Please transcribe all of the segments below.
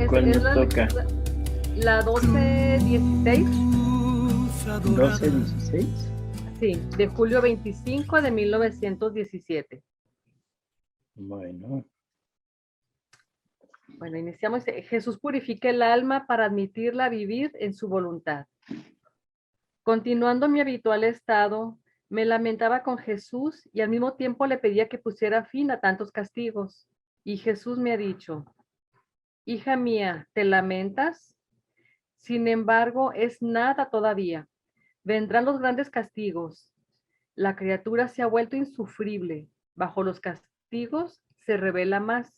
¿Cuál es nos la toca? lectura, la 1216, 12, 16. sí, de julio 25 de 1917. Bueno, Bueno, iniciamos. Jesús purifica el alma para admitirla a vivir en su voluntad. Continuando mi habitual estado, me lamentaba con Jesús y al mismo tiempo le pedía que pusiera fin a tantos castigos. Y Jesús me ha dicho: hija mía, ¿te lamentas? Sin embargo, es nada todavía. Vendrán los grandes castigos. La criatura se ha vuelto insufrible. Bajo los castigos se revela más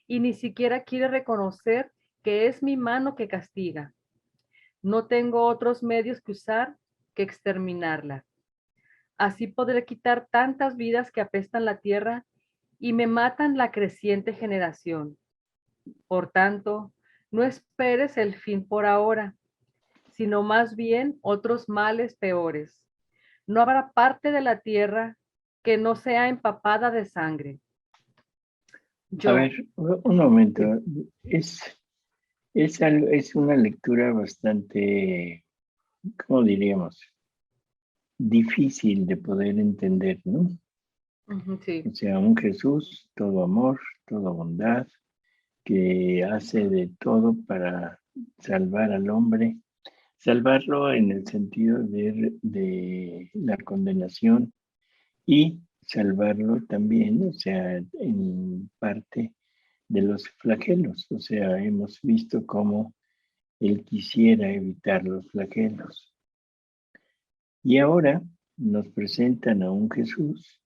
y ni siquiera quiere reconocer que es mi mano que castiga. No tengo otros medios que usar que exterminarla. Así podré quitar tantas vidas que apestan la tierra y me matan la creciente generación. Por tanto, no esperes el fin por ahora, sino más bien otros males peores. No habrá parte de la tierra que no sea empapada de sangre. a ver, Yo, un momento. sí, Es, es una lectura bastante, ¿cómo diríamos? Difícil de poder entender, ¿no? sí, O sea, un Jesús, todo amor, toda bondad, que hace de todo para salvar al hombre, salvarlo en el sentido de la condenación y salvarlo también, o sea, en parte de los flagelos. O sea, hemos visto cómo él quisiera evitar los flagelos. Y ahora nos presentan a un Jesús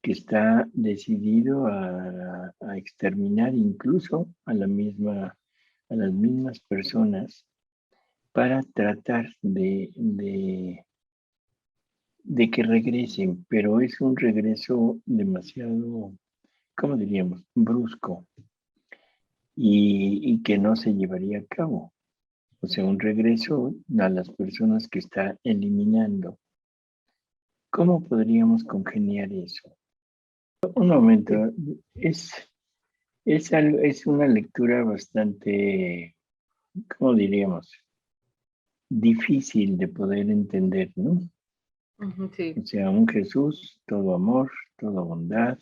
que está decidido a exterminar incluso a las mismas personas para tratar de que regresen, pero es un regreso demasiado, ¿cómo diríamos? Brusco y que no se llevaría a cabo. O sea, un regreso a las personas que está eliminando. ¿Cómo podríamos congeniar eso? Un momento, sí. es, es una lectura bastante, ¿cómo diríamos? Difícil de poder entender, ¿no? Sí. O sea, un Jesús, todo amor, toda bondad,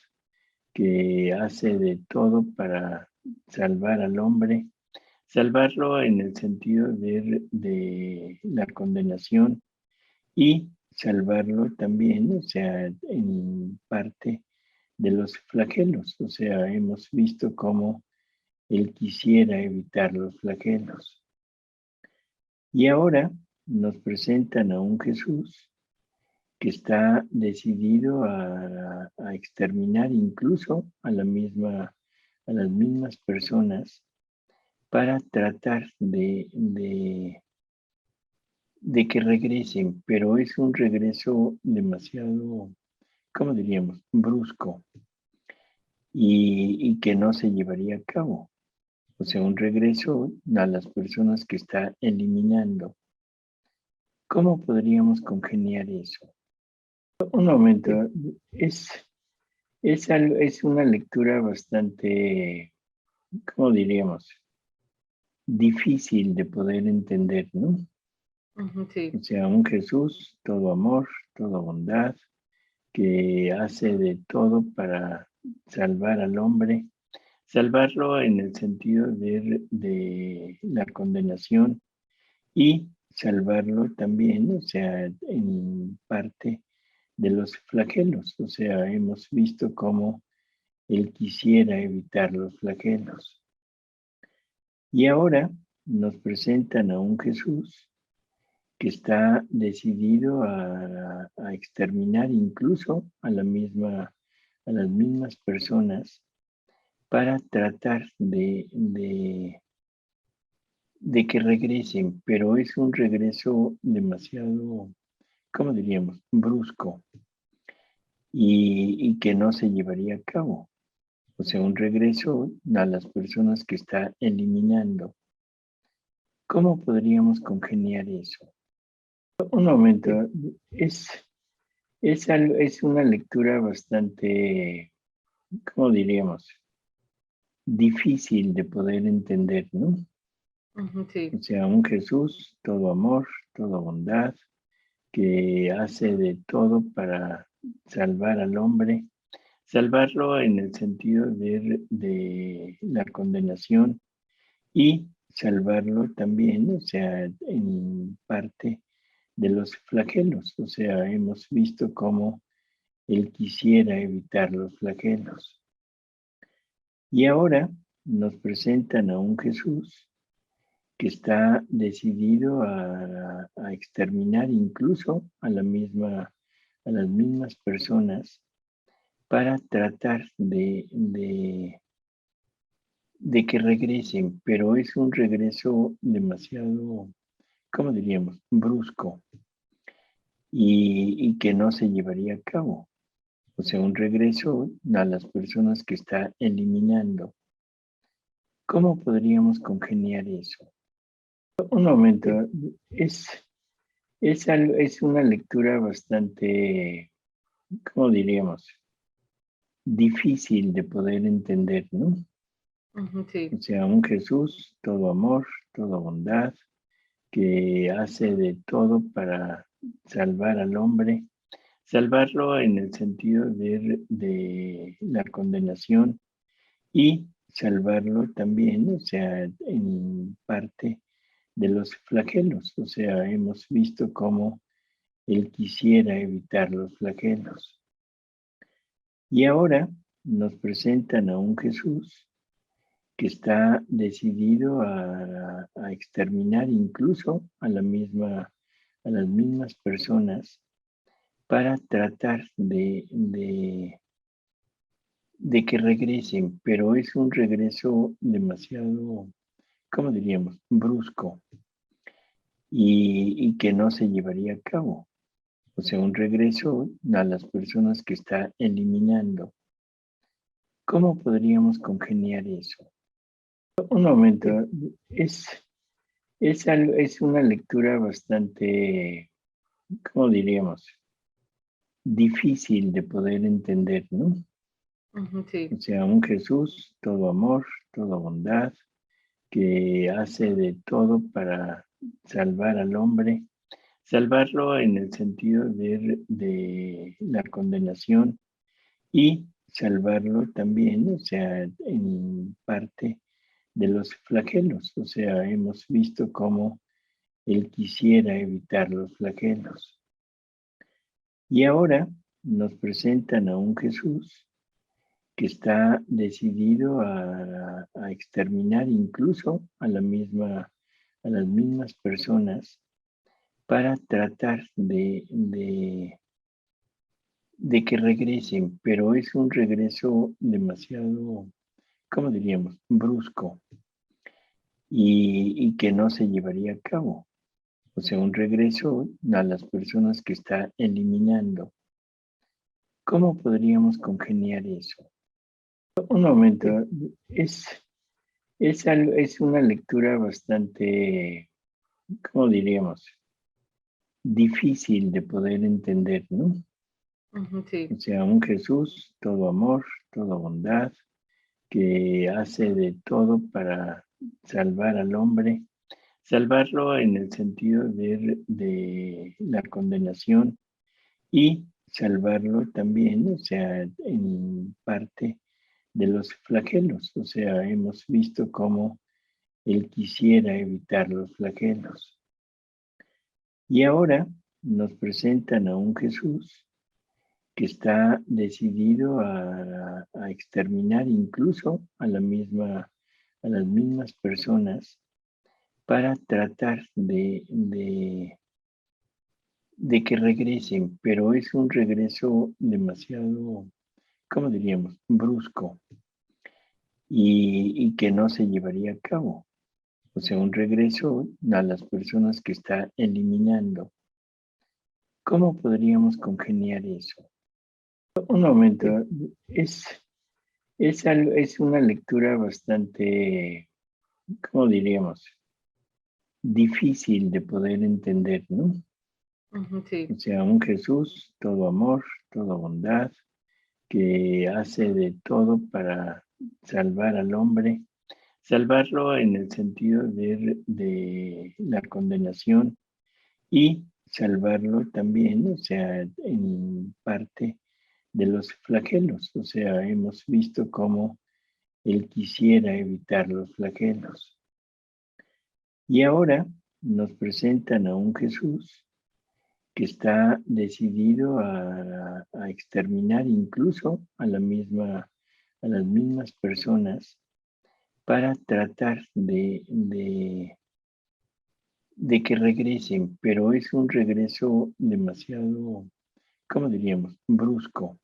que hace de todo para salvar al hombre, salvarlo en el sentido de la condenación y salvarlo también, o sea, en parte de los flagelos. O sea, hemos visto cómo él quisiera evitar los flagelos. Y ahora nos presentan a un Jesús que está decidido a exterminar incluso a las mismas personas para tratar de que regresen, pero es un regreso demasiado, ¿cómo diríamos? Brusco y que no se llevaría a cabo. O sea, un regreso a las personas que está eliminando. ¿Cómo podríamos congeniar eso? Un momento, Sí. es, es una lectura bastante, ¿cómo diríamos? Difícil de poder entender, ¿no? Sí. O sea, un Jesús, todo amor, toda bondad, que hace de todo para salvar al hombre, salvarlo en el sentido de la condenación y salvarlo también, o sea, en parte de los flagelos. O sea, hemos visto cómo él quisiera evitar los flagelos. Y ahora nos presentan a un Jesús que está decidido a exterminar incluso a las mismas personas para tratar de que regresen, pero es un regreso demasiado, ¿cómo diríamos? Brusco y que no se llevaría a cabo. O sea, un regreso a las personas que está eliminando. ¿Cómo podríamos congeniar eso? Un momento, Sí. es, es una lectura bastante, ¿cómo diríamos? difícil de poder entender, ¿no? Sí. O sea, un Jesús todo amor, toda bondad, que hace de todo para salvar al hombre, salvarlo en el sentido de la condenación y salvarlo también, o sea, en parte de los flagelos. O sea, hemos visto cómo él quisiera evitar los flagelos. Y ahora nos presentan a un Jesús que está decidido a exterminar incluso a las mismas personas para tratar de que regresen, pero es un regreso demasiado, ¿cómo diríamos?, brusco y que no se llevaría a cabo. O sea, un regreso a las personas que está eliminando. ¿Cómo podríamos congeniar eso? Un momento, es una lectura bastante, ¿cómo diríamos? Difícil de poder entender, ¿no? Sí. O sea, un Jesús todo amor, toda bondad, que hace de todo para salvar al hombre, salvarlo en el sentido de la condenación y salvarlo también, o sea, en parte de los flagelos. O sea, hemos visto cómo él quisiera evitar los flagelos. Y ahora nos presentan a un Jesús que está decidido a exterminar incluso a las mismas personas para tratar de que regresen, pero es un regreso demasiado, ¿cómo diríamos?, brusco y que no se llevaría a cabo. O sea, un regreso a las personas que está eliminando. ¿Cómo podríamos congeniar eso? Un momento, es una lectura bastante, ¿cómo diríamos? Difícil de poder entender, ¿no? Sí. O sea, un Jesús todo amor, toda bondad, que hace de todo para salvar al hombre, salvarlo en el sentido de la condenación y salvarlo también, o sea, en parte de los flagelos. O sea, hemos visto cómo él quisiera evitar los flagelos. Y ahora nos presentan a un Jesús que está decidido a exterminar incluso a las mismas personas para tratar de que regresen, pero es un regreso demasiado, ¿cómo diríamos?, brusco y que no se llevaría a cabo. O sea, un regreso a las personas que está eliminando. ¿Cómo podríamos congeniar eso? Un momento, es una lectura bastante, ¿cómo diríamos? Difícil de poder entender, ¿no? Sí. O sea, un Jesús todo amor, toda bondad, que hace de todo para salvar al hombre, salvarlo en el sentido de la condenación y salvarlo también, o sea, en parte de los flagelos. O sea, hemos visto cómo él quisiera evitar los flagelos. Y ahora nos presentan a un Jesús que está decidido a exterminar incluso a las mismas personas para tratar de que regresen, pero es un regreso demasiado, ¿cómo diríamos?, brusco y que no se llevaría a cabo. O sea, un regreso a las personas que está eliminando. ¿Cómo podríamos congeniar eso? Un momento, es una lectura bastante, ¿cómo diríamos? Difícil de poder entender, ¿no? Sí. O sea, un Jesús todo amor, toda bondad, que hace de todo para salvar al hombre, salvarlo en el sentido de la condenación y salvarlo también, o sea, en parte de los flagelos. O sea, hemos visto cómo él quisiera evitar los flagelos. Y ahora nos presentan a un Jesús que está decidido a exterminar incluso a las mismas personas para tratar de que regresen, pero es un regreso demasiado, ¿cómo diríamos?, brusco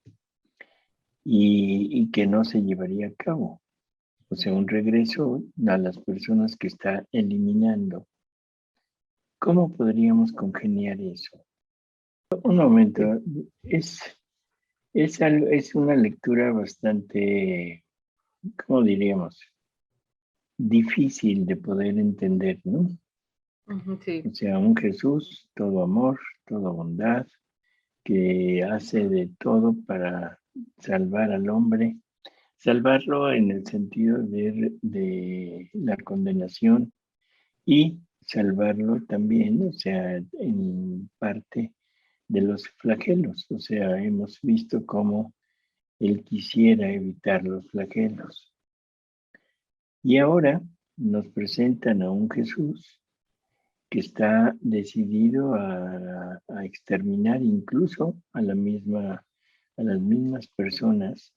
y que no se llevaría a cabo. O sea, un regreso a las personas que está eliminando. ¿Cómo podríamos congeniar eso? Un momento, es una lectura bastante, ¿cómo diríamos?, difícil de poder entender, ¿no? Sí. O sea, un Jesús, todo amor, toda bondad, que hace de todo para salvar al hombre, salvarlo en el sentido de la condenación y salvarlo también, o sea, en parte de los flagelos. O sea, hemos visto cómo él quisiera evitar los flagelos. Y ahora nos presentan a un Jesús que está decidido a exterminar incluso a las mismas personas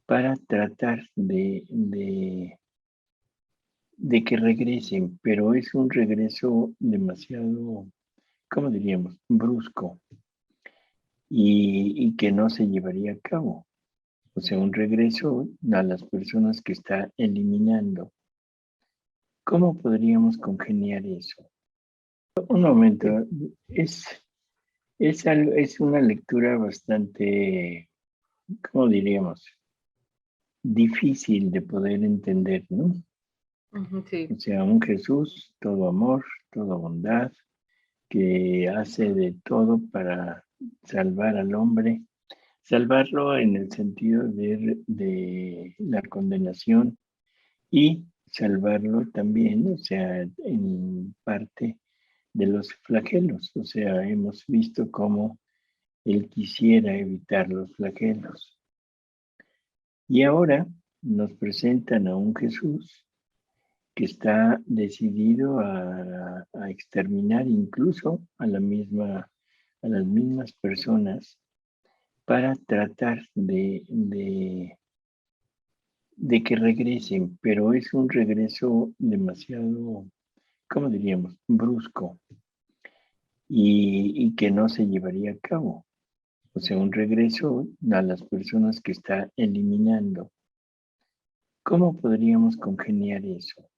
para tratar de que regresen, pero es un regreso demasiado, ¿cómo diríamos?, brusco y que no se llevaría a cabo. O sea, un regreso a las personas que está eliminando. ¿Cómo podríamos congeniar eso? Un momento, es una lectura bastante, ¿cómo diríamos?, difícil de poder entender, ¿no? Sí. O sea, un Jesús, todo amor, toda bondad, que hace de todo para salvar al hombre, salvarlo en el sentido de la condenación y salvarlo también, o sea, en parte de los flagelos. O sea, hemos visto cómo él quisiera evitar los flagelos. Y ahora nos presentan a un Jesús que está decidido a exterminar incluso a las mismas personas para tratar de que regresen, pero es un regreso demasiado, ¿cómo diríamos?, brusco y que no se llevaría a cabo. O sea, un regreso a las personas que está eliminando. ¿Cómo podríamos congeniar eso?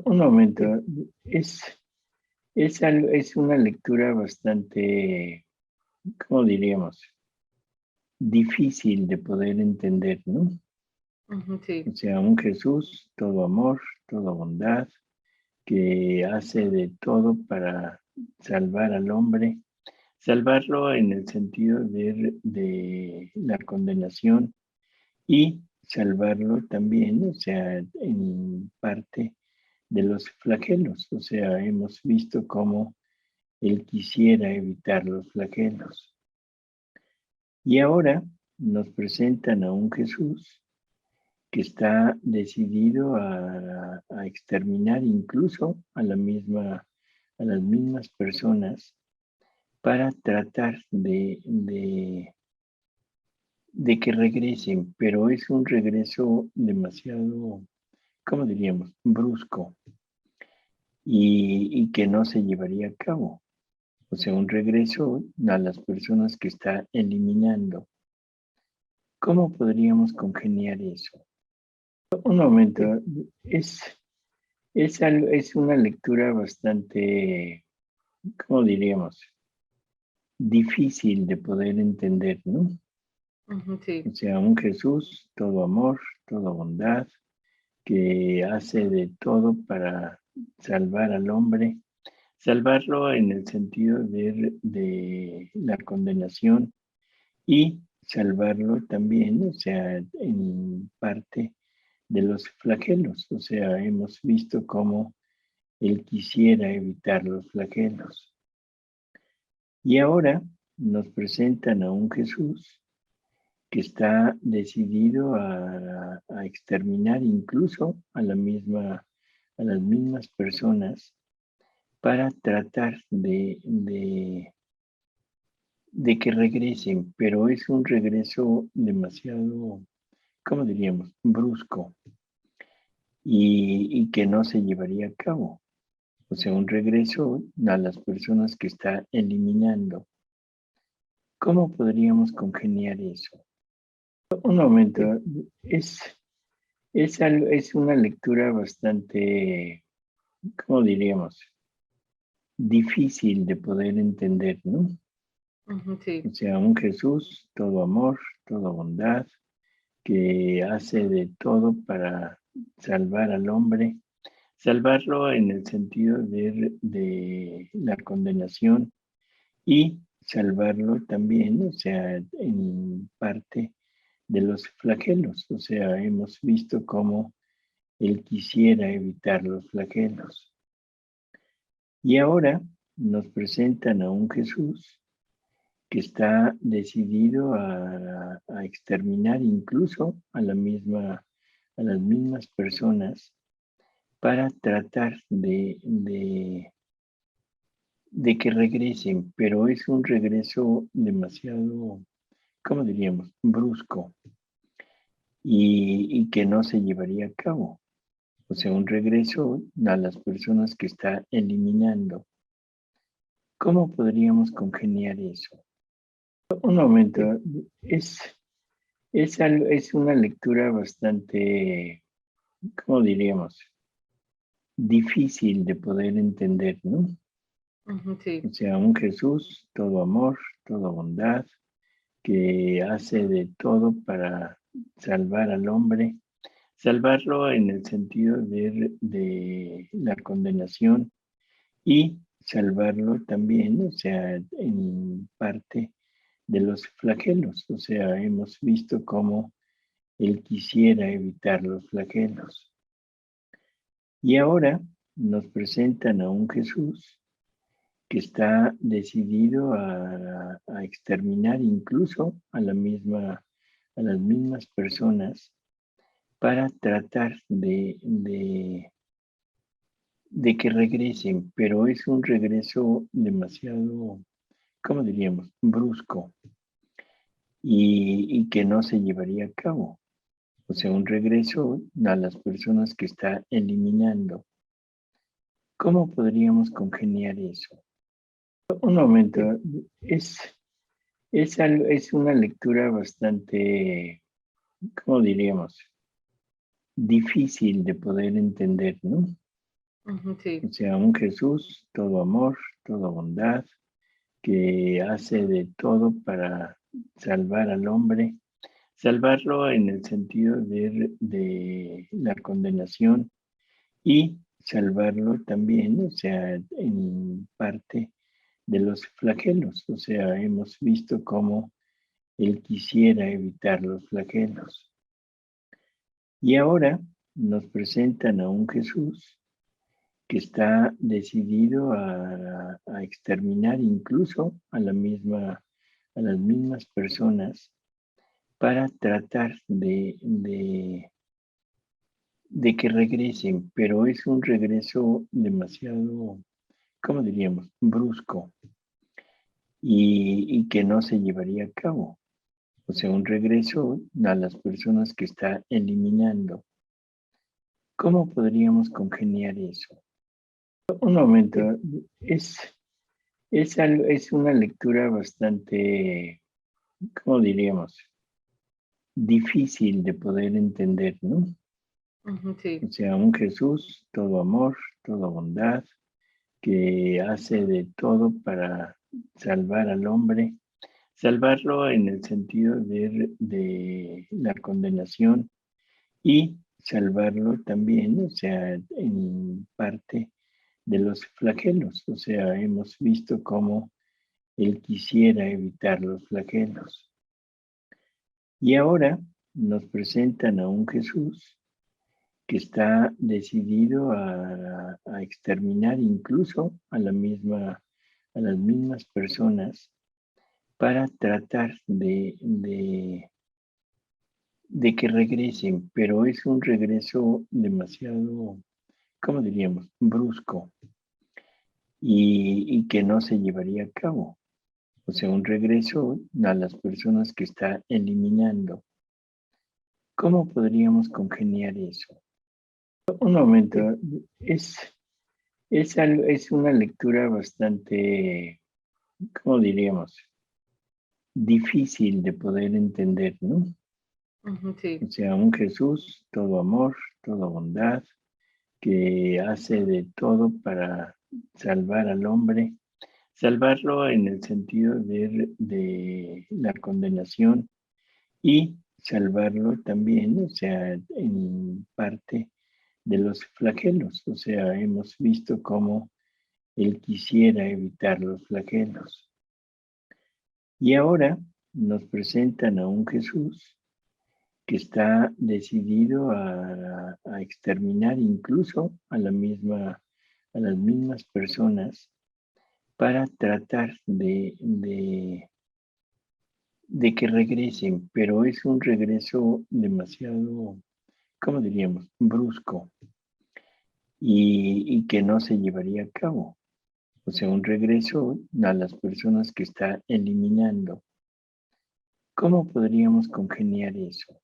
Un momento, es una lectura bastante, ¿cómo diríamos?, difícil de poder entender, ¿no? Sí. O sea, un Jesús, todo amor, toda bondad, que hace de todo para salvar al hombre, salvarlo en el sentido de la condenación y salvarlo también, o sea, en parte de los flagelos. O sea, hemos visto cómo él quisiera evitar los flagelos. Y ahora nos presentan a un Jesús que está decidido a exterminar incluso a las mismas personas para tratar de que regresen, pero es un regreso demasiado, ¿cómo diríamos?, brusco y que no se llevaría a cabo. O sea, un regreso a las personas que está eliminando. ¿Cómo podríamos congeniar eso? Un momento, es una lectura bastante, ¿cómo diríamos?, difícil de poder entender, ¿no? Sí. O sea, un Jesús, todo amor, toda bondad, que hace de todo para salvar al hombre, salvarlo en el sentido de la condenación y salvarlo también, o sea, en parte de los flagelos. O sea, hemos visto cómo él quisiera evitar los flagelos. Y ahora nos presentan a un Jesús que está decidido a exterminar incluso a las mismas personas para tratar de que regresen, pero es un regreso demasiado, ¿cómo diríamos?, brusco y que no se llevaría a cabo. O sea, un regreso a las personas que está eliminando. ¿Cómo podríamos congeniar eso? Un momento, es una lectura bastante, ¿cómo diríamos? Difícil de poder entender, ¿no? Ujú, sí. O sea, un Jesús, todo amor, toda bondad, que hace de todo para salvar al hombre, salvarlo en el sentido de la condenación y salvarlo también, o sea, en parte de los flagelos. O sea, hemos visto cómo él quisiera evitar los flagelos. Y ahora nos presentan a un Jesús que está decidido a exterminar incluso a las mismas personas para tratar de que regresen, pero es un regreso demasiado, ¿cómo diríamos?, brusco y que no se llevaría a cabo. O sea, un regreso a las personas que está eliminando. ¿Cómo podríamos congeniar eso? Un momento, es una lectura bastante, ¿cómo diríamos? Difícil de poder entender, ¿no? Ujú, sí. O sea, un Jesús, todo amor, toda bondad, que hace de todo para salvar al hombre, salvarlo en el sentido de la condenación y salvarlo también, o sea, en parte de los flagelos. O sea, hemos visto cómo él quisiera evitar los flagelos. Y ahora nos presentan a un Jesús que está decidido a exterminar incluso a las mismas personas para tratar de que regresen, pero es un regreso demasiado, ¿cómo diríamos?, brusco y que no se llevaría a cabo. O sea, un regreso a las personas que está eliminando. ¿Cómo podríamos congeniar eso? Un momento, es una lectura bastante, ¿cómo diríamos? Difícil de poder entender, ¿no? Ujú, sí. O sea, un Jesús, todo amor, toda bondad, que hace de todo para salvar al hombre, salvarlo en el sentido de la condenación y salvarlo también, o sea, en parte de los flagelos. O sea, hemos visto cómo él quisiera evitar los flagelos. Él quisiera evitar los flagelos. Y ahora nos presentan a un Jesús que está decidido a exterminar incluso a las mismas personas para tratar de que regresen, pero es un regreso demasiado, ¿cómo diríamos?, brusco y que no se llevaría a cabo. O sea, un regreso a las personas que está eliminando. ¿Cómo podríamos congeniar eso? Un momento, es una lectura bastante, ¿cómo diríamos? Difícil de poder entender, ¿no? Ujú, sí. O sea, un Jesús, todo amor, toda bondad, que hace de todo para salvar al hombre, salvarlo en el sentido de la condenación y salvarlo también, o sea, en parte de los flagelos. O sea, hemos visto cómo él quisiera evitar los flagelos. Y ahora nos presentan a un Jesús que está decidido a exterminar incluso a las mismas personas para tratar de que regresen, pero es un regreso demasiado, ¿cómo diríamos?, brusco y que no se llevaría a cabo. O sea, un regreso a las personas que está eliminando. ¿Cómo podríamos congeniar eso? Un momento, es, es una lectura bastante, ¿cómo diríamos? Difícil de poder entender, ¿no? Ujú, sí. O sea, un Jesús, todo amor, toda bondad, que hace de todo para salvar al hombre, salvarlo en el sentido de la condenación y salvarlo también, o sea, en parte de los flagelos. O sea, hemos visto cómo él quisiera evitar los flagelos. Y ahora nos presentan a un Jesús que está decidido a exterminar incluso a las mismas personas para tratar de que regresen, pero es un regreso demasiado, ¿cómo diríamos?, brusco y que no se llevaría a cabo. O sea, un regreso a las personas que está eliminando. ¿Cómo podríamos congeniar eso?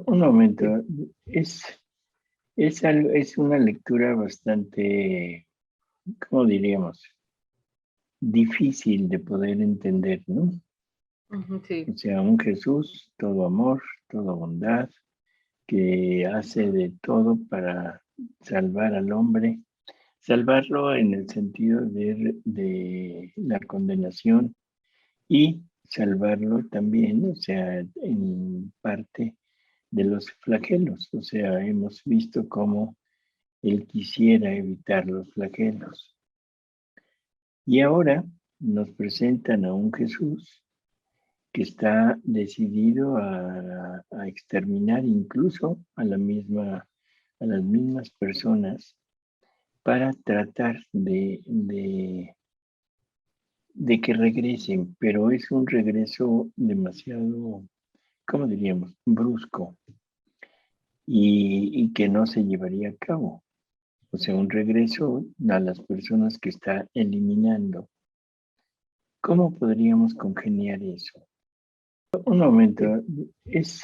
Un momento, es, es una lectura bastante, ¿cómo diríamos?, difícil de poder entender, ¿no? Ujú, sí. O sea, un Jesús, todo amor, toda bondad, que hace de todo para salvar al hombre, salvarlo en el sentido de la condenación y salvarlo también, o sea, en parte de los flagelos. O sea, hemos visto cómo él quisiera evitar los flagelos. Y ahora nos presentan a un Jesús que está decidido a exterminar incluso a las mismas personas para tratar de que regresen, pero es un regreso demasiado, ¿cómo diríamos?, brusco y que no se llevaría a cabo. O sea, un regreso a las personas que está eliminando. ¿Cómo podríamos congeniar eso? Un momento, es,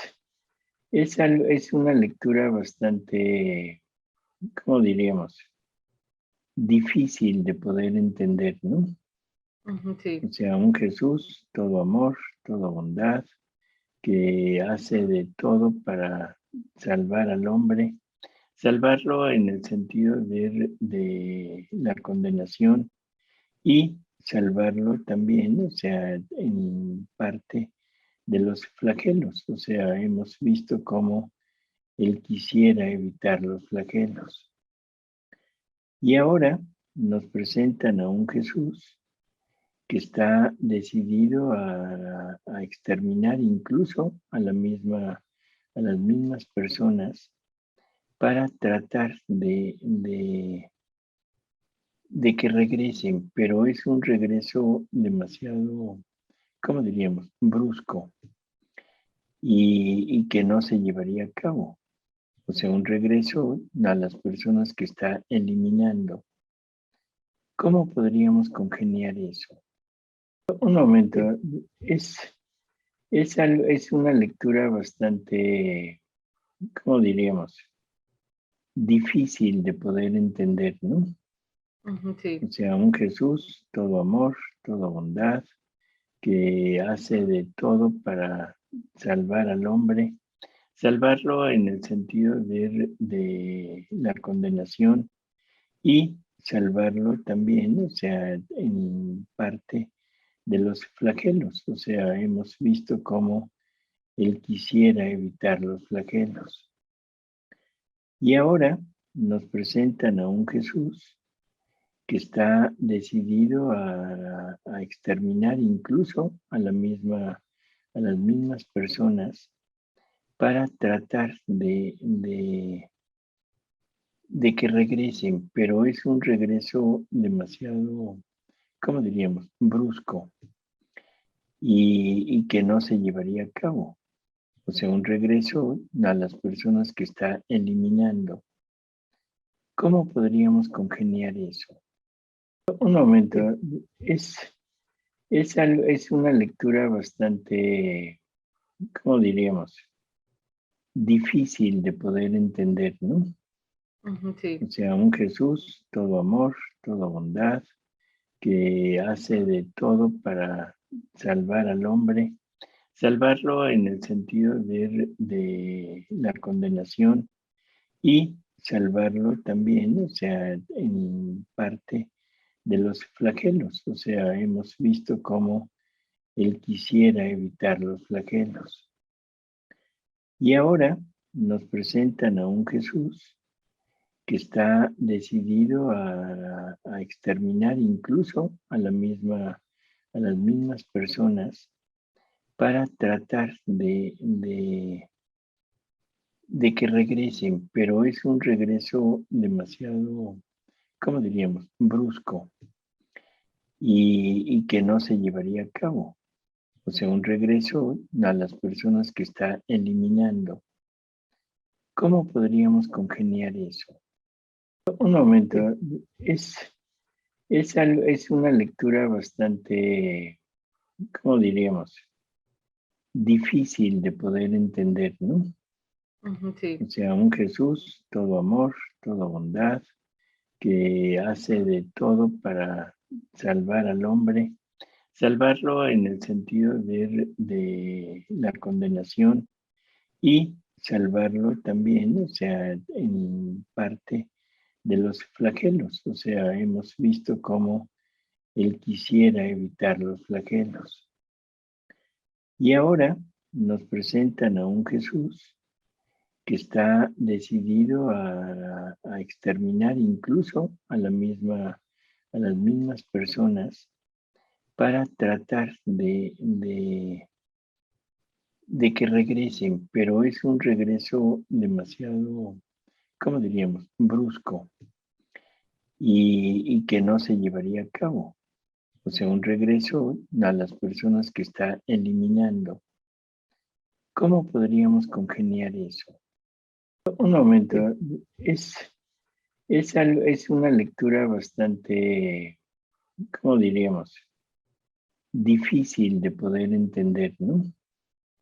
es una lectura bastante, ¿cómo diríamos?, difícil de poder entender, ¿no? Ujú, sí. O sea, un Jesús, todo amor, toda bondad, que hace de todo para salvar al hombre, salvarlo en el sentido de la condenación y salvarlo también, o sea, en parte de los flagelos. O sea, hemos visto cómo él quisiera evitar los flagelos. Y ahora nos presentan a un Jesús que está decidido a exterminar incluso a las mismas personas para tratar de que regresen, pero es un regreso demasiado, ¿cómo diríamos?, brusco y que no se llevaría a cabo. O sea, un regreso a las personas que está eliminando. ¿Cómo podríamos congeniar eso? Un momento, es, es una lectura bastante, ¿cómo diríamos?, difícil de poder entender, ¿no? Ujú, sí. O sea, un Jesús, todo amor, toda bondad, que hace de todo para salvar al hombre, salvarlo en el sentido de la condenación y salvarlo también, o sea, en parte de los flagelos. O sea, hemos visto cómo él quisiera evitar los flagelos. Y ahora nos presentan a un Jesús que está decidido a exterminar incluso a a las mismas personas para tratar de que regresen, pero es un regreso demasiado, ¿cómo diríamos? Brusco y que no se llevaría a cabo. O sea, un regreso a las personas que está eliminando. ¿Cómo podríamos congeniar eso? Un momento, es, es una lectura bastante, ¿cómo diríamos? Difícil de poder entender, ¿no? Ujú, sí. O sea, un Jesús, todo amor, toda bondad, que hace de todo para salvar al hombre, salvarlo en el sentido de la condenación y salvarlo también, o sea, en parte de los flagelos. O sea, hemos visto cómo él quisiera evitar los flagelos. Y ahora nos presentan a un Jesús que está decidido a exterminar incluso a las mismas personas para tratar de que regresen, pero es un regreso demasiado, ¿cómo diríamos? Brusco y que no se llevaría a cabo. O sea, un regreso a las personas que está eliminando. ¿Cómo podríamos congeniar eso? Un momento, es, es una lectura bastante, ¿cómo diríamos? Difícil de poder entender, ¿no? Ujú, sí. O sea, un Jesús, todo amor, toda bondad, que hace de todo para salvar al hombre, salvarlo en el sentido de la condenación y salvarlo también, o sea, en parte de los flagelos. O sea, hemos visto cómo él quisiera evitar los flagelos. Y ahora nos presentan a un Jesús que está decidido a exterminar incluso a las mismas personas para tratar de que regresen, pero es un regreso demasiado, ¿cómo diríamos? Brusco y que no se llevaría a cabo. O sea, un regreso a las personas que está eliminando. ¿Cómo podríamos congeniar eso? Un momento, es, es una lectura bastante, ¿cómo diríamos? Difícil de poder entender, ¿no?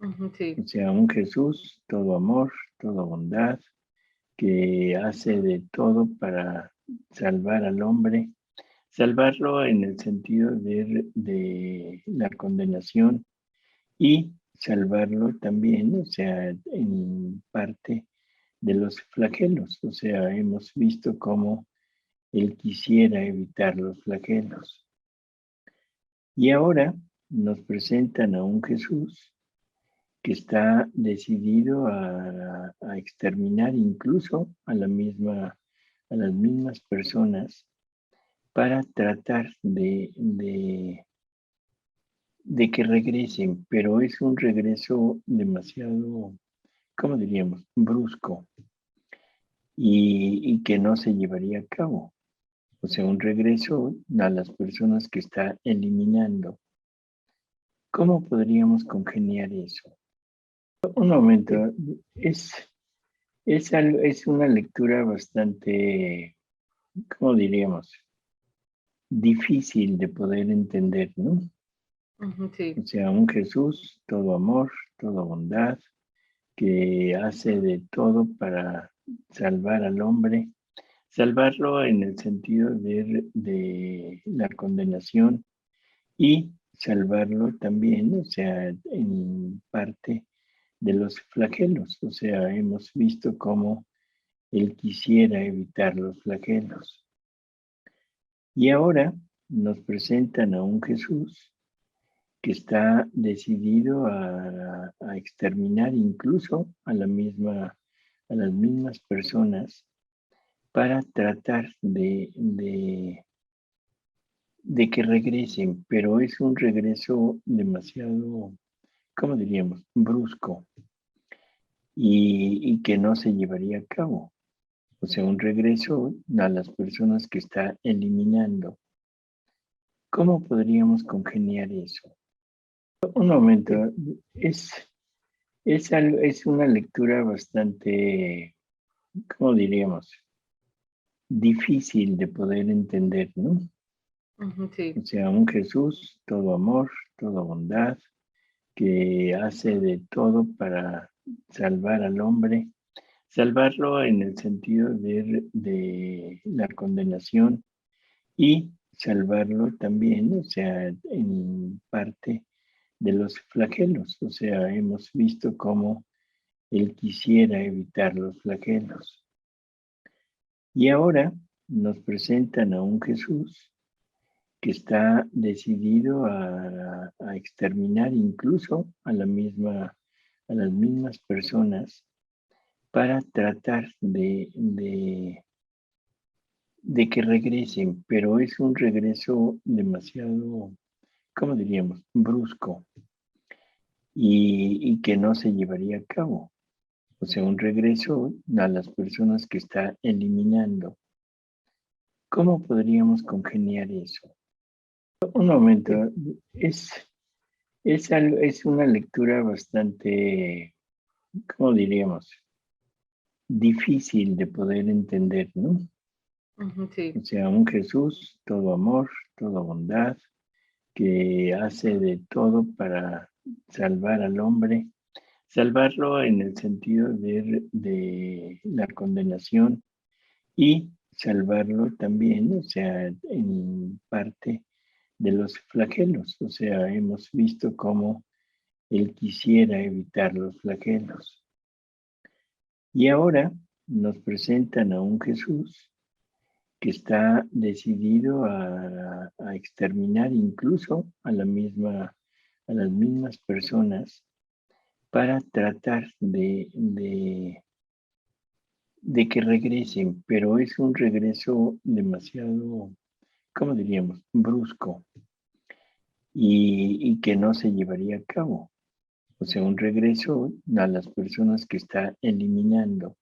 Ujú, sí. O sea, un Jesús, todo amor, toda bondad, que hace de todo para salvar al hombre, salvarlo en el sentido de la condenación y salvarlo también, o sea, en parte de los flagelos. O sea, hemos visto cómo él quisiera evitar los flagelos. Y ahora nos presentan a un Jesús que está decidido a exterminar incluso a las mismas personas para tratar de que regresen, pero es un regreso demasiado, ¿cómo diríamos? Brusco y que no se llevaría a cabo. O sea, un regreso a las personas que está eliminando. ¿Cómo podríamos congeniar eso? Un momento, es, es una lectura bastante, ¿cómo diríamos? Difícil de poder entender, ¿no? Ujú, sí. O sea, un Jesús, todo amor, toda bondad, que hace de todo para salvar al hombre, salvarlo en el sentido de la condenación y salvarlo también, o sea, en parte de los flagelos. O sea, hemos visto cómo él quisiera evitar los flagelos. Y ahora nos presentan a un Jesús que está decidido a exterminar incluso a las mismas personas para tratar de que regresen, pero es un regreso demasiado, ¿cómo diríamos? Brusco y que no se llevaría a cabo. O sea, un regreso a las personas que está eliminando. ¿Cómo podríamos congeniar eso? Un momento, es, es una lectura bastante, ¿cómo diríamos? Difícil de poder entender, ¿no? Ujú, sí. O sea, un Jesús, todo amor, toda bondad, que hace de todo para salvar al hombre, salvarlo en el sentido de la condenación y salvarlo también, o sea, en parte de los flagelos. O sea, hemos visto cómo él quisiera evitar los flagelos. Y ahora nos presentan a un Jesús que está decidido a exterminar incluso a las mismas personas para tratar de que regresen, pero es un regreso demasiado, ¿cómo diríamos? Brusco y que no se llevaría a cabo. O sea, un regreso a las personas que está eliminando. ¿Cómo podríamos congeniar eso? Un momento, es, es una lectura bastante, ¿cómo diríamos? Difícil de poder entender, ¿no? Ujú, sí. O sea, un Jesús, todo amor, toda bondad, que hace de todo para salvar al hombre, salvarlo en el sentido de la condenación y salvarlo también, o sea, en parte de los flagelos. O sea, hemos visto cómo él quisiera evitar los flagelos. Y ahora nos presentan a un Jesús que está decidido a exterminar incluso a las mismas personas para tratar de que regresen, pero es un regreso demasiado, ¿cómo diríamos? Brusco y que no se llevaría a cabo. O sea, un regreso a las personas que está eliminando.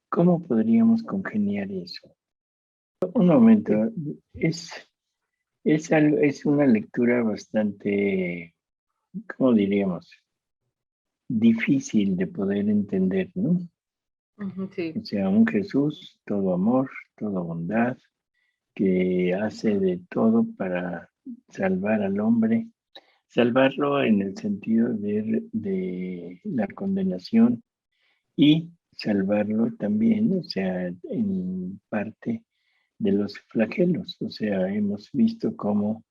¿Cómo podríamos congeniar eso? Un momento, es, es una lectura bastante, ¿cómo diríamos? Difícil de poder entender, ¿no? Ujú, sí. O sea, un Jesús, todo amor, toda bondad, que hace de todo para salvar al hombre, salvarlo en el sentido de la condenación y salvarlo también, o sea, en parte de los flagelos. O sea, hemos visto cómo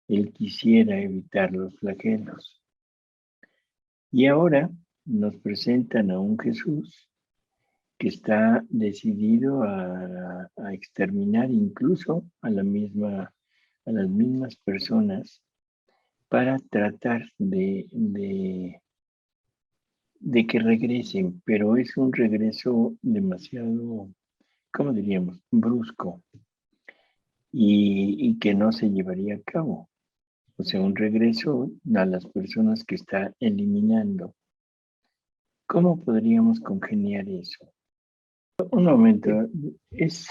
él quisiera evitar los flagelos. Y ahora nos presentan a un Jesús que está decidido a exterminar incluso a las mismas personas para tratar de que regresen, pero es un regreso demasiado, ¿cómo diríamos? Brusco y que no se llevaría a cabo. O sea, un regreso a las personas que está eliminando. ¿Cómo podríamos congeniar eso? Un momento, es,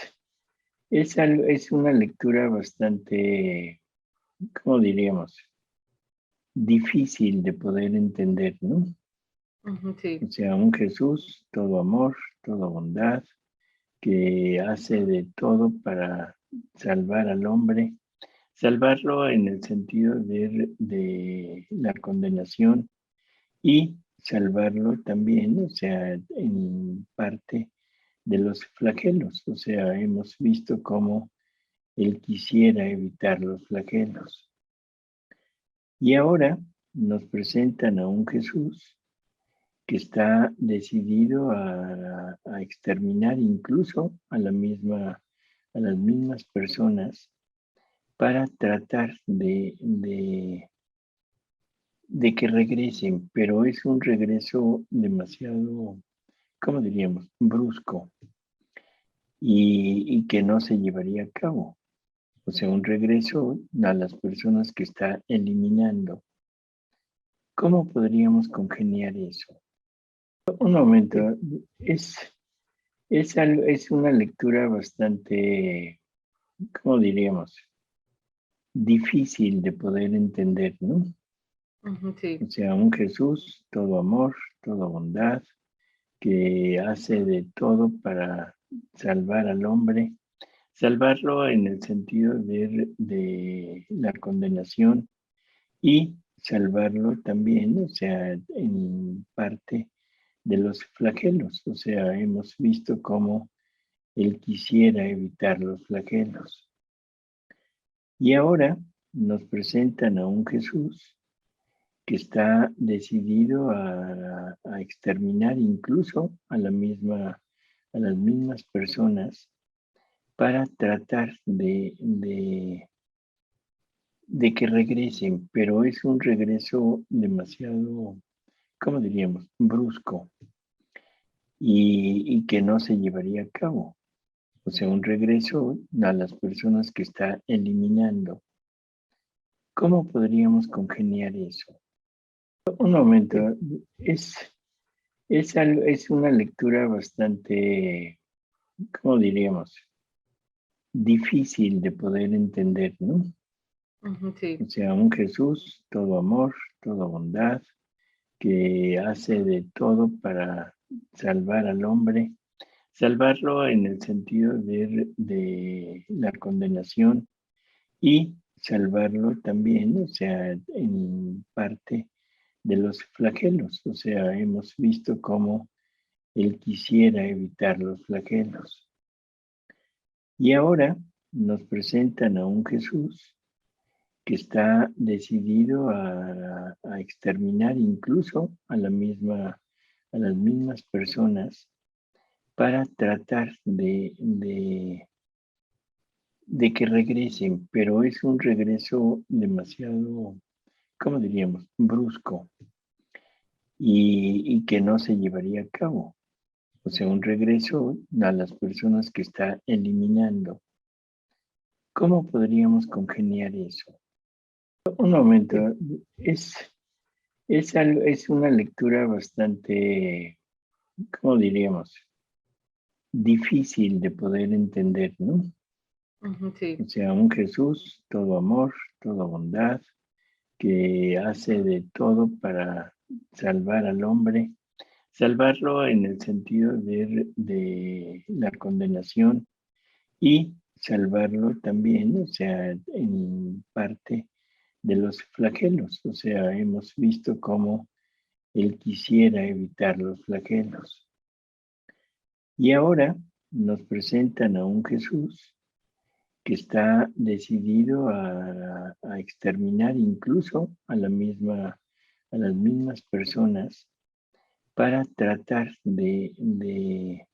es una lectura bastante, ¿cómo diríamos? Difícil de poder entender, ¿no? Ujú, sí. O sea, un Jesús, todo amor, toda bondad, que hace de todo para salvar al hombre, salvarlo en el sentido de la condenación y salvarlo también, o sea, en parte de los flagelos. O sea, hemos visto cómo él quisiera evitar los flagelos. Y ahora nos presentan a un Jesús que está decidido a exterminar incluso a las mismas personas para tratar de que regresen, pero es un regreso demasiado, ¿cómo diríamos? Brusco y que no se llevaría a cabo. O sea, un regreso a las personas que está eliminando. ¿Cómo podríamos congeniar eso? Un momento, es, es una lectura bastante, ¿cómo diríamos? Difícil de poder entender, ¿no? Ujú, sí. O sea, un Jesús, todo amor, toda bondad, que hace de todo para salvar al hombre, salvarlo en el sentido de la condenación y salvarlo también, o sea, en parte de los flagelos. O sea, hemos visto cómo él quisiera evitar los flagelos. Y ahora nos presentan a un Jesús que está decidido a exterminar incluso a las mismas personas para tratar de que regresen, pero es un regreso demasiado, ¿cómo diríamos?, brusco y que no se llevaría a cabo. O sea, un regreso a las personas que está eliminando. ¿Cómo podríamos congeniar eso? Un momento, es, es una lectura bastante, ¿cómo diríamos? Difícil de poder entender, ¿no? Ujú, sí. O sea, un Jesús, todo amor, toda bondad, que hace de todo para salvar al hombre, salvarlo en el sentido de la condenación y salvarlo también, o sea, en parte de los flagelos. O sea, hemos visto cómo él quisiera evitar los flagelos. Y ahora nos presentan a un Jesús que está decidido a exterminar incluso a las mismas personas para tratar de que regresen, pero es un regreso demasiado, ¿cómo diríamos?, brusco y que no se llevaría a cabo. O sea, un regreso a las personas que está eliminando. ¿Cómo podríamos congeniar eso? Un momento, es, es una lectura bastante, ¿cómo diríamos? Difícil de poder entender, ¿no? Ujú, sí. O sea, un Jesús, todo amor, toda bondad, que hace de todo para salvar al hombre, salvarlo en el sentido de la condenación y salvarlo también, o sea, en parte de los flagelos. O sea, hemos visto cómo él quisiera evitar los flagelos. Y ahora nos presentan a un Jesús que está decidido a exterminar incluso a las mismas personas para tratar de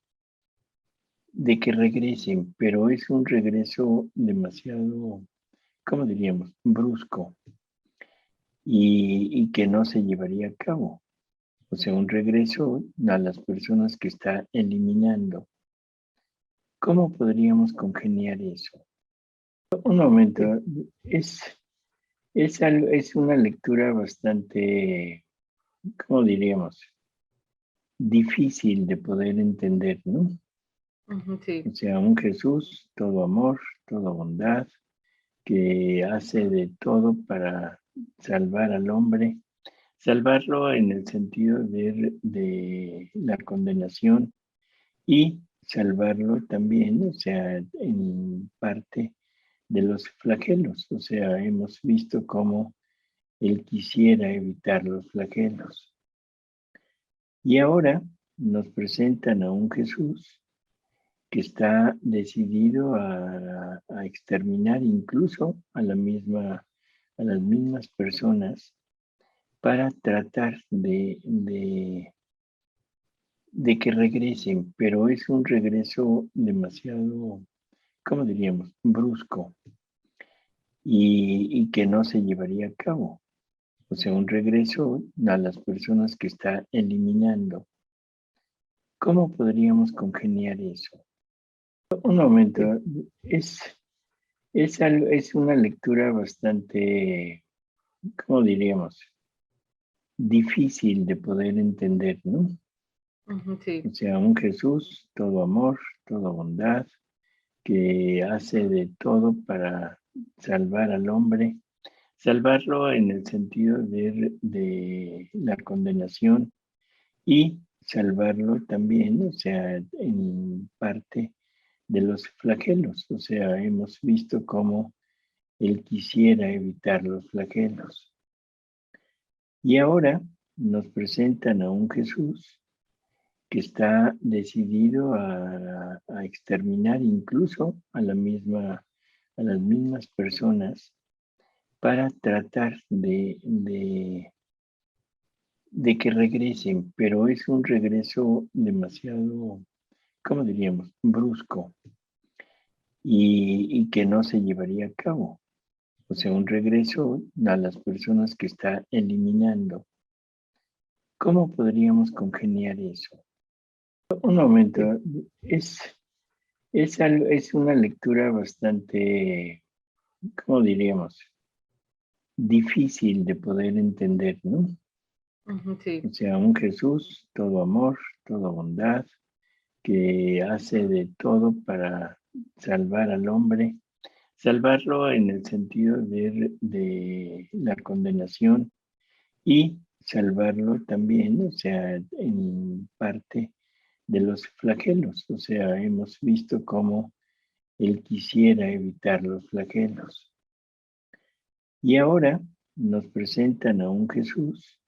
que regresen, pero es un regreso demasiado, ¿cómo diríamos?, brusco y que no se llevaría a cabo. O sea, un regreso a las personas que está eliminando. ¿Cómo podríamos congeniar eso? Un momento, es, es una lectura bastante, ¿cómo diríamos? Difícil de poder entender, ¿no? Ujú, sí. O sea, un Jesús, todo amor, toda bondad, que hace de todo para salvar al hombre, salvarlo en el sentido de la condenación y salvarlo también, o sea, en parte de los flagelos. O sea, hemos visto cómo él quisiera evitar los flagelos. Y ahora nos presentan a un Jesús que está decidido a exterminar incluso a las mismas personas para tratar de que regresen, pero es un regreso demasiado, ¿cómo diríamos?, brusco y que no se llevaría a cabo. O sea, un regreso a las personas que está eliminando. ¿Cómo podríamos congeniar eso? Un momento, es, es una lectura bastante, ¿cómo diríamos? difícil de poder entender, ¿no? Ujú, sí. O sea, un Jesús todo amor, toda bondad, que hace de todo para salvar al hombre, salvarlo en el sentido de la condenación y salvarlo también, o sea, en parte de los flagelos. O sea, hemos visto cómo él quisiera evitar los flagelos. Y ahora nos presentan a un Jesús que está decidido a exterminar incluso a las mismas personas para tratar de que regresen, pero es un regreso demasiado, ¿cómo diríamos?, brusco y que no se llevaría a cabo. O sea, un regreso a las personas que está eliminando. ¿Cómo podríamos congeniar eso? Un momento, es, es una lectura bastante, ¿cómo diríamos? Difícil de poder entender, ¿no? Ujú, sí. O sea, un Jesús todo amor, toda bondad, que hace de todo para salvar al hombre, salvarlo en el sentido de la condenación y salvarlo también, o sea, en parte de los flagelos. O sea, hemos visto cómo él quisiera evitar los flagelos. Y ahora nos presentan a un Jesús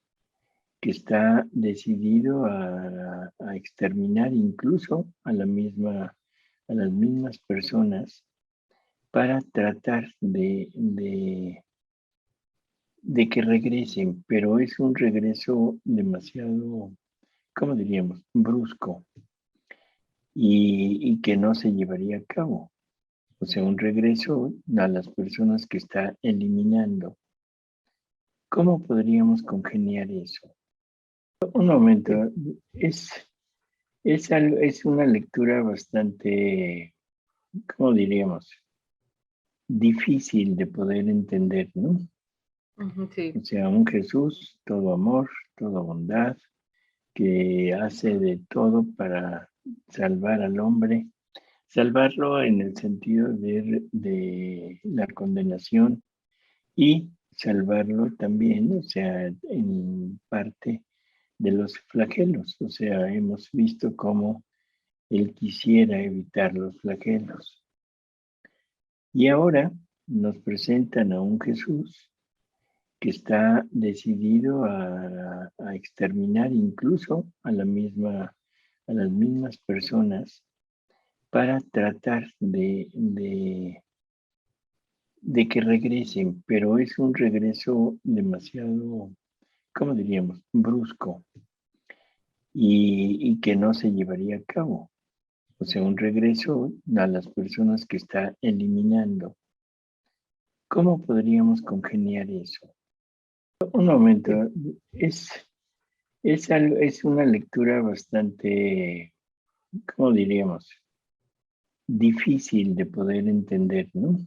que está decidido a exterminar incluso a las mismas personas para tratar de que regresen, pero es un regreso demasiado, ¿cómo diríamos?, brusco y que no se llevaría a cabo. O sea, un regreso a las personas que está eliminando. ¿Cómo podríamos congeniar eso? Un momento, es, es una lectura bastante, ¿cómo diríamos? Difícil de poder entender, ¿no? Ujú, sí. O sea, un Jesús todo amor, toda bondad, que hace de todo para salvar al hombre, salvarlo en el sentido de la condenación y salvarlo también, o sea, en parte de los flagelos. O sea, hemos visto cómo él quisiera evitar los flagelos. Y ahora nos presentan a un Jesús que está decidido a exterminar incluso a las mismas personas para tratar de que regresen, pero es un regreso demasiado, ¿cómo diríamos?, brusco y que no se llevaría a cabo. O sea, un regreso a las personas que está eliminando. ¿Cómo podríamos congeniar eso? Un momento, es, es una lectura bastante, ¿cómo diríamos?, difícil de poder entender, ¿no?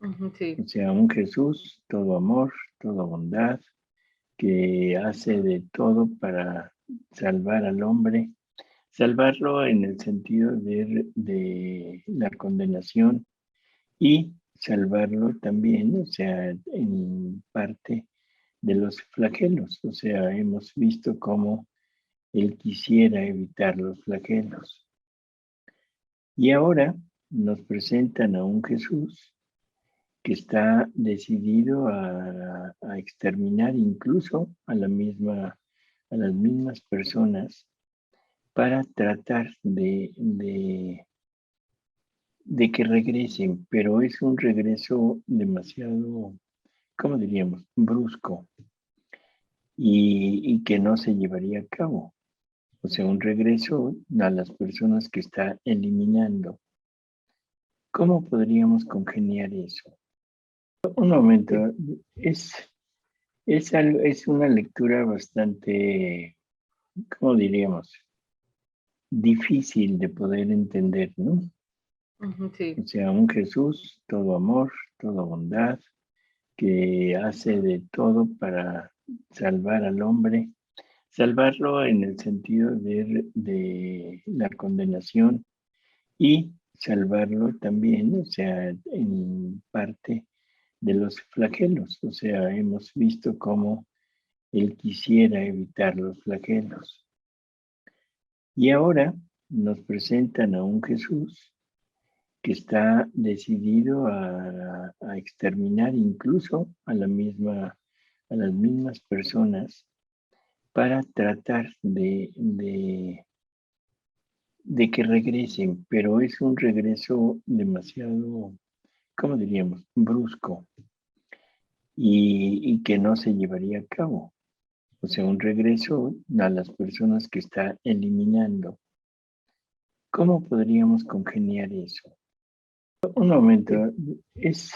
Ujú, sí. O sea, un Jesús todo amor, toda bondad, que hace de todo para salvar al hombre, salvarlo en el sentido de la condenación y salvarlo también, o sea, en parte de los flagelos. O sea, hemos visto cómo él quisiera evitar los flagelos. Y ahora nos presentan a un Jesús que está decidido a exterminar incluso a las mismas personas para tratar de que regresen, pero es un regreso demasiado, ¿cómo diríamos?, brusco y que no se llevaría a cabo. O sea, un regreso a las personas que está eliminando. ¿Cómo podríamos congeniar eso? Un momento, es, es una lectura bastante, ¿cómo diríamos?, difícil de poder entender, ¿no? Ujú, sí. O sea, un Jesús todo amor, toda bondad, que hace de todo para salvar al hombre, salvarlo en el sentido de la condenación y salvarlo también, o sea, en parte de los flagelos. O sea, hemos visto cómo él quisiera evitar los flagelos. Y ahora nos presentan a un Jesús que está decidido a exterminar incluso a las mismas personas para tratar de que regresen, pero es un regreso demasiado, ¿cómo diríamos?, brusco y que no se llevaría a cabo. O sea, un regreso a las personas que está eliminando. ¿Cómo podríamos congeniar eso? Un momento, es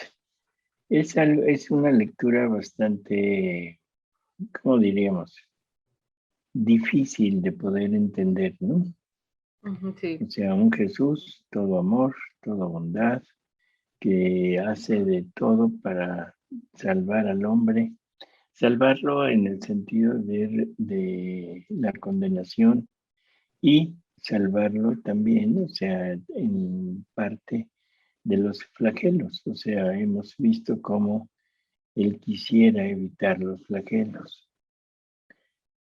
una lectura bastante, ¿cómo diríamos?, difícil de poder entender, ¿no? Sí. O sea, un Jesús, todo amor, toda bondad, que hace de todo para salvar al hombre, salvarlo en el sentido de la condenación y salvarlo también, o sea, en parte de los flagelos. O sea, hemos visto cómo él quisiera evitar los flagelos.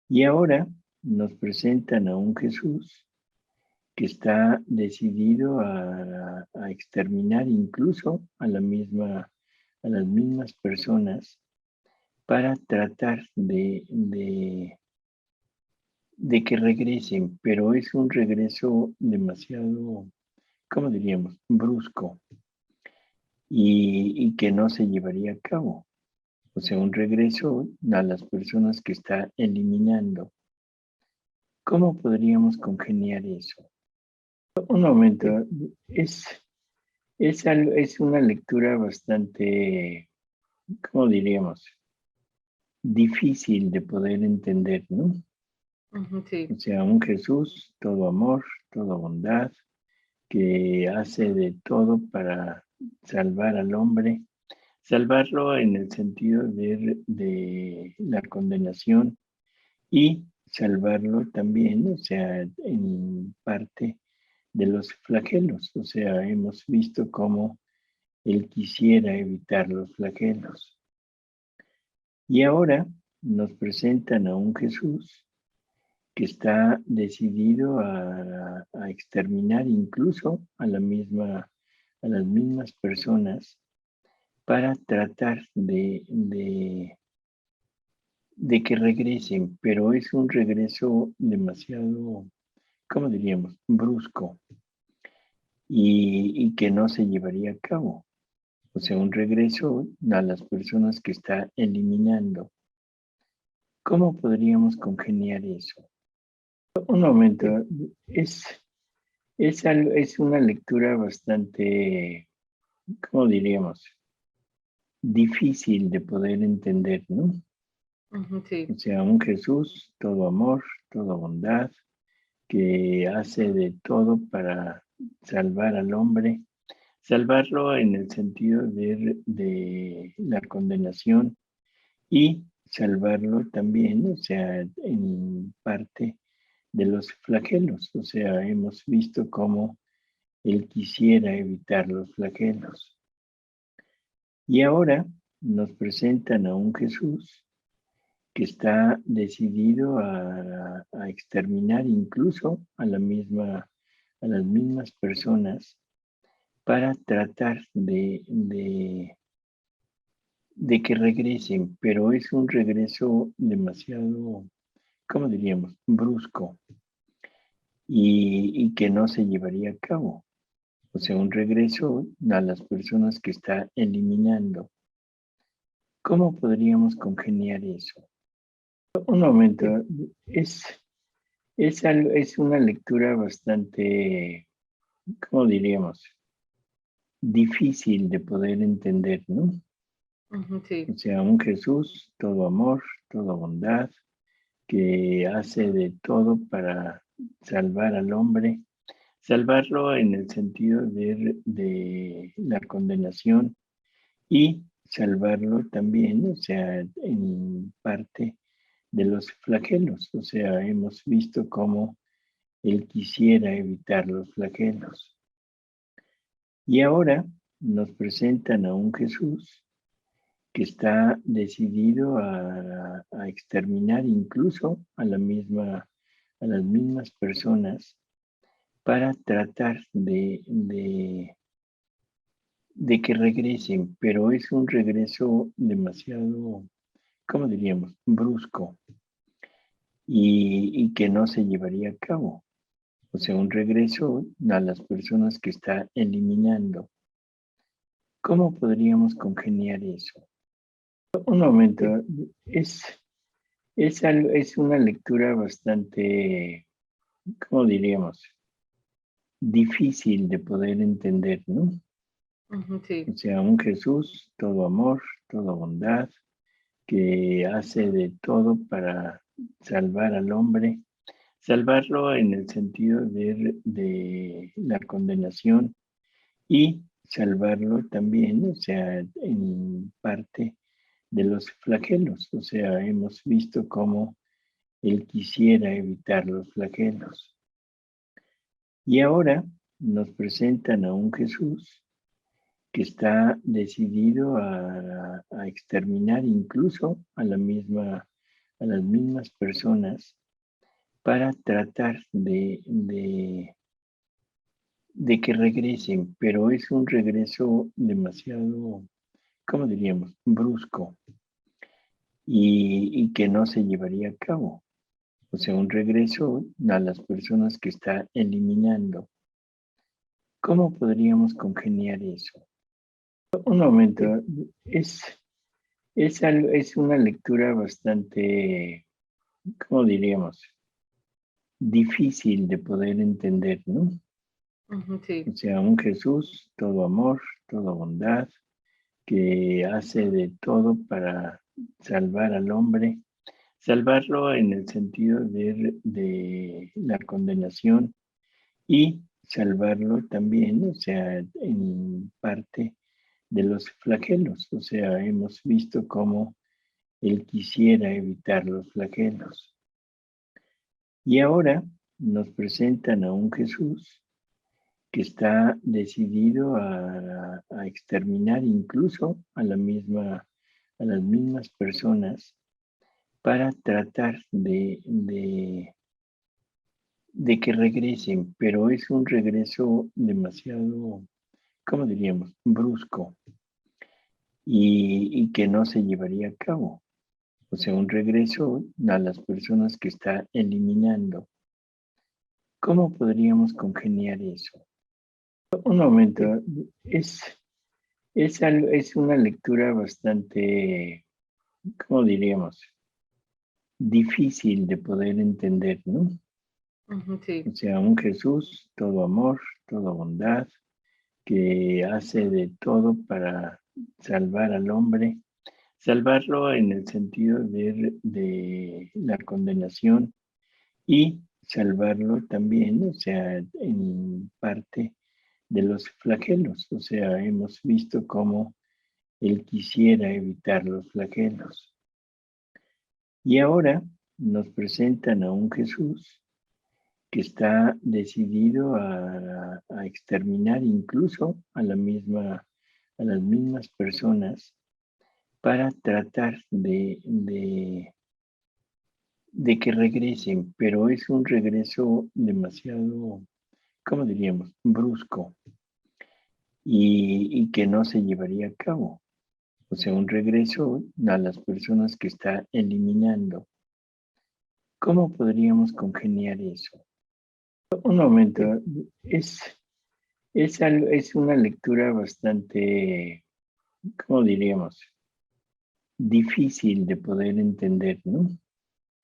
Y ahora nos presentan a un Jesús que está decidido a exterminar incluso a las mismas personas para tratar de que regresen, pero es un regreso demasiado, ¿cómo diríamos?, brusco y que no se llevaría a cabo. O sea, un regreso a las personas que está eliminando. ¿Cómo podríamos congeniar eso? Un momento, es una lectura bastante, ¿cómo diríamos?, difícil de poder entender, ¿no? Sí. O sea, un Jesús, todo amor, toda bondad, que hace de todo para salvar al hombre, salvarlo en el sentido de la condenación y salvarlo también, o sea, en parte de los flagelos. O sea, hemos visto cómo él quisiera evitar los flagelos. Y ahora nos presentan a un Jesús que está decidido a exterminar incluso a las mismas personas para tratar de que regresen, pero es un regreso demasiado, ¿cómo diríamos?, brusco y que no se llevaría a cabo. O sea, un regreso a las personas que está eliminando. ¿Cómo podríamos congeniar eso? Un momento, es una lectura bastante, ¿cómo diríamos?, difícil de poder entender, ¿no? Sí. O sea, un Jesús, todo amor, toda bondad, que hace de todo para salvar al hombre, salvarlo en el sentido de la condenación y salvarlo también, o sea, en parte de los flagelos. O sea, hemos visto cómo él quisiera evitar los flagelos. Y ahora nos presentan a un Jesús que está decidido a exterminar incluso a las mismas personas para tratar de que regresen, pero es un regreso demasiado, ¿cómo diríamos?, brusco y que no se llevaría a cabo. O sea, un regreso a las personas que está eliminando. ¿Cómo podríamos congeniar eso? Un momento, es una lectura bastante, ¿cómo diríamos?, difícil de poder entender, ¿no? Sí. O sea, un Jesús, todo amor, toda bondad, que hace de todo para salvar al hombre, salvarlo en el sentido de la condenación y salvarlo también, o sea, en parte de los flagelos. O sea, hemos visto cómo él quisiera evitar los flagelos. Y ahora nos presentan a un Jesús que está decidido a exterminar incluso a las mismas personas para tratar de que regresen, pero es un regreso demasiado, ¿cómo diríamos?, brusco y que no se llevaría a cabo. O sea, un regreso a las personas que está eliminando. ¿Cómo podríamos congeniar eso? Un momento, es una lectura bastante, ¿cómo diríamos?, difícil de poder entender, ¿no? Ujú, sí. O sea, un Jesús, todo amor, toda bondad, que hace de todo para salvar al hombre, salvarlo en el sentido de la condenación y salvarlo también, o sea, en parte de los flagelos. O sea, hemos visto cómo él quisiera evitar los flagelos. Y ahora nos presentan a un Jesús que está decidido a exterminar incluso a las mismas personas para tratar de que regresen, pero es un regreso demasiado, ¿cómo diríamos?, brusco y que no se llevaría a cabo. O sea, un regreso a las personas que está eliminando. ¿Cómo podríamos congeniar eso? Un momento, es una lectura bastante, ¿cómo diríamos?, difícil de poder entender, ¿no? Ujú, sí. O sea, un Jesús, todo amor, toda bondad, que hace de todo para salvar al hombre, salvarlo en el sentido de la condenación y salvarlo también, o sea, en parte de los flagelos. O sea, hemos visto cómo él quisiera evitar los flagelos. Y ahora nos presentan a un Jesús que está decidido a exterminar incluso a las mismas personas para tratar de que regresen, pero es un regreso demasiado, ¿cómo diríamos?, brusco y que no se llevaría a cabo. O sea, un regreso a las personas que está eliminando. ¿Cómo podríamos congeniar eso? Un momento, es una lectura bastante, ¿cómo diríamos?, difícil de poder entender, ¿no? Ujú, sí. O sea, un Jesús, todo amor, toda bondad, que hace de todo para salvar al hombre, salvarlo en el sentido de la condenación y salvarlo también, o sea, en parte de los flagelos. O sea, hemos visto cómo él quisiera evitar los flagelos. Y ahora nos presentan a un Jesús que está decidido a exterminar incluso a las mismas personas para tratar de que regresen, pero es un regreso demasiado, ¿cómo diríamos?, brusco y que no se llevaría a cabo. O sea, un regreso a las personas que está eliminando. ¿Cómo podríamos congeniar eso? Un momento, es una lectura bastante, ¿cómo diríamos?, difícil de poder entender, ¿no?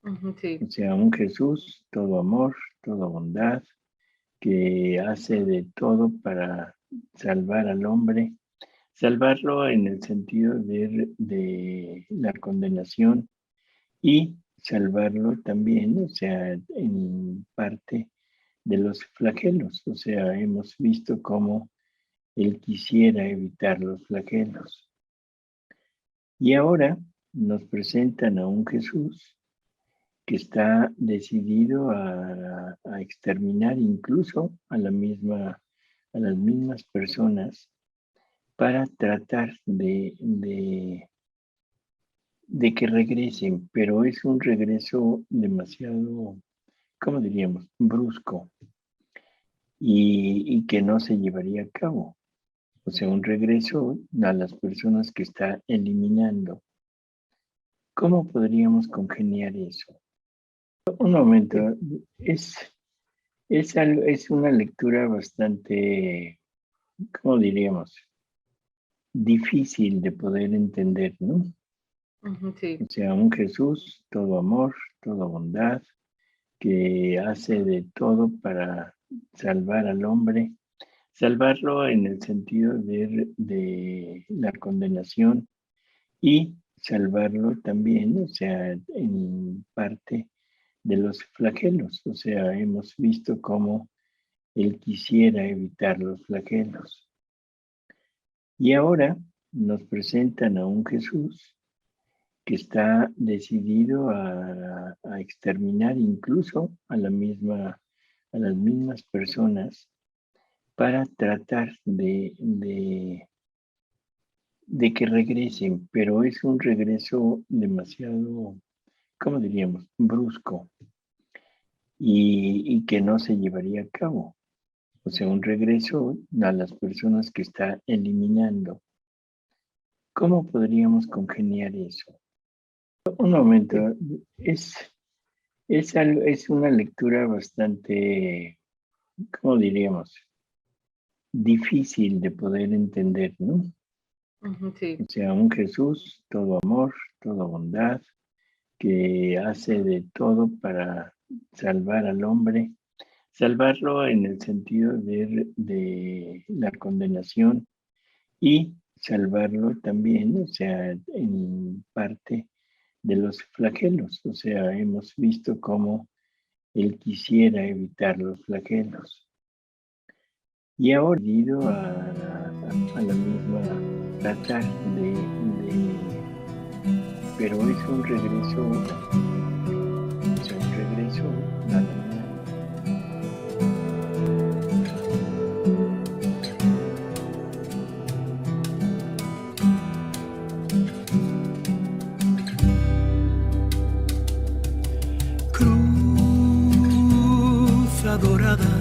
Ujú, sí. O sea, un Jesús, todo amor, toda bondad, que hace de todo para salvar al hombre, salvarlo en el sentido de la condenación y salvarlo también, o sea, en parte de los flagelos. O sea, hemos visto cómo él quisiera evitar los flagelos. Y ahora nos presentan a un Jesús que está decidido a exterminar incluso a las mismas personas para tratar de que regresen, pero es un regreso demasiado, ¿cómo diríamos?, brusco y que no se llevaría a cabo. O sea, un regreso a las personas que está eliminando. ¿Cómo podríamos congeniar eso? Un momento, es una lectura bastante, ¿cómo diríamos?, difícil de poder entender, ¿no? Sí. O sea, un Jesús, todo amor, toda bondad, que hace de todo para salvar al hombre, salvarlo en el sentido de la condenación y salvarlo también, o sea, en parte de los flagelos. O sea, hemos visto cómo él quisiera evitar los flagelos. Y ahora nos presentan a un Jesús que está decidido a exterminar incluso a las mismas personas para tratar de que regresen, pero es un regreso demasiado, ¿cómo diríamos?, brusco y que no se llevaría a cabo. O sea, un regreso a las personas que está eliminando. ¿Cómo podríamos congeniar eso? Un momento, es una lectura bastante, ¿cómo diríamos?, difícil de poder entender, ¿no? Sí. O sea, un Jesús, todo amor, toda bondad, que hace de todo para salvar al hombre, salvarlo en el sentido de la condenación y salvarlo también, o sea, en parte de los flagelos. O sea, hemos visto cómo él quisiera evitar los flagelos. Y ahora ido a la misma tratar pero es un regreso, o sea, un regreso a la Cruz adorada